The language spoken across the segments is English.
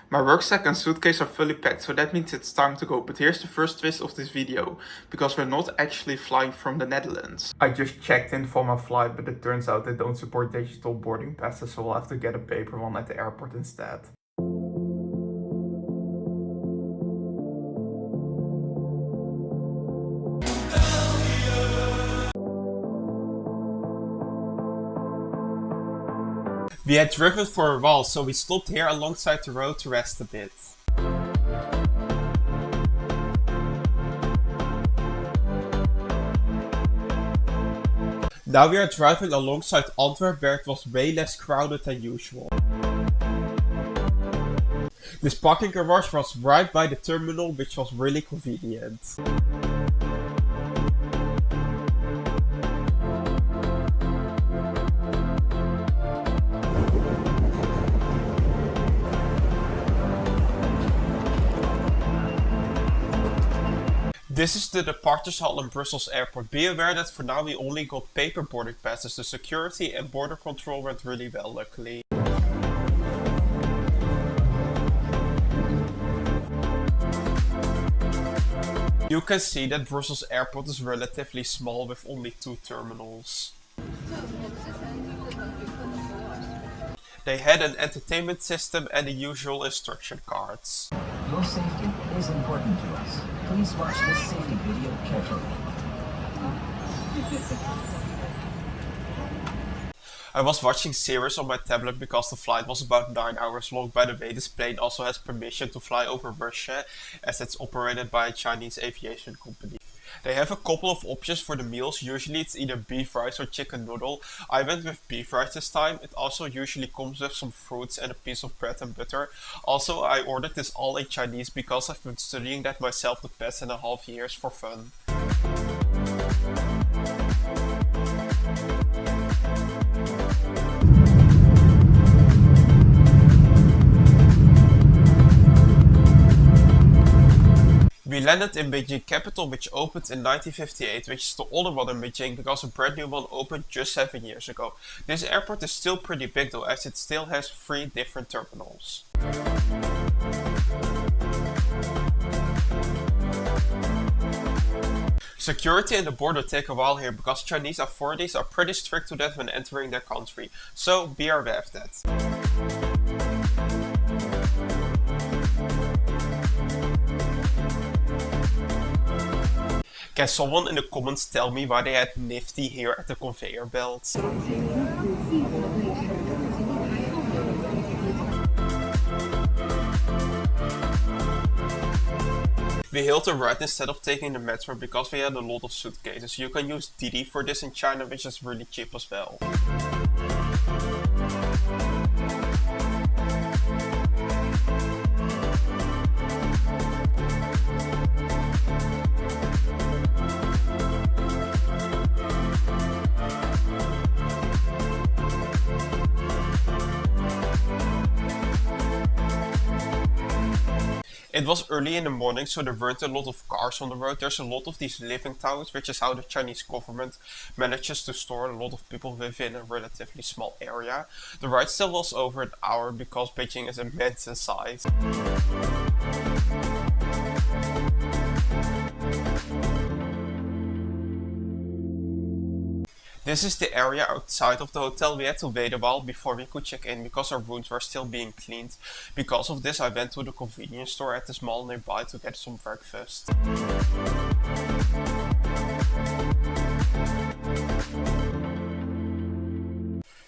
My rucksack and suitcase are fully packed, so that means it's time to go. But here's the first twist of this video, because we're not actually flying from the Netherlands. I just checked in for my flight, but it turns out they don't support digital boarding passes, so we'll have to get a paper one at the airport instead. We had driven for a while, so we stopped here alongside the road to rest a bit. Now we are driving alongside Antwerp, where it was way less crowded than usual. This parking garage was right by the terminal, which was really convenient. This is the departures hall in Brussels airport. Be aware that for now we only got paper boarding passes. The security and border control went really well, luckily. You can see that Brussels airport is relatively small with only 2 terminals. They had an entertainment system and the usual instruction cards. Your safety is important to us. Please watch this safety video carefully. I was watching series on my tablet because the flight was about 9 hours long. By the way, this plane also has permission to fly over Russia, as it's operated by a Chinese aviation company. They have a couple of options for the meals. Usually it's either beef rice or chicken noodle. I went with beef rice this time. It also usually comes with some fruits and a piece of bread and butter. Also, I ordered this all in Chinese because I've been studying that myself the past 1.5 years for fun. We landed in Beijing capital, which opened in 1958, which is the older one in Beijing because a brand new one opened just 7 years ago. This airport is still pretty big though, as it still has 3 different terminals. Security and the border take a while here because Chinese authorities are pretty strict to that when entering their country, so be aware of that. Can someone in the comments tell me why they had Nifty here at the conveyor belt? We hailed a ride instead of taking the metro because we had a lot of suitcases. You can use Didi for this in China, which is really cheap as well. It was early in the morning, so there weren't a lot of cars on the road. There's a lot of these living towers, which is how the Chinese government manages to store a lot of people within a relatively small area. The ride still was over an hour because Beijing is immense in size. This is the area outside of the hotel. We had to wait a while before we could check in because our rooms were still being cleaned. Because of this, I went to the convenience store at this mall nearby to get some breakfast.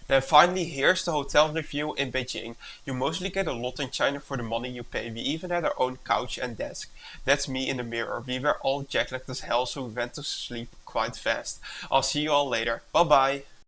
Then finally, here's the hotel review in Beijing. You mostly get a lot in China for the money you pay. We even had our own couch and desk. That's me in the mirror. We were all jet lagged as hell, so we went to sleep quite fast. I'll see you all later. Bye bye!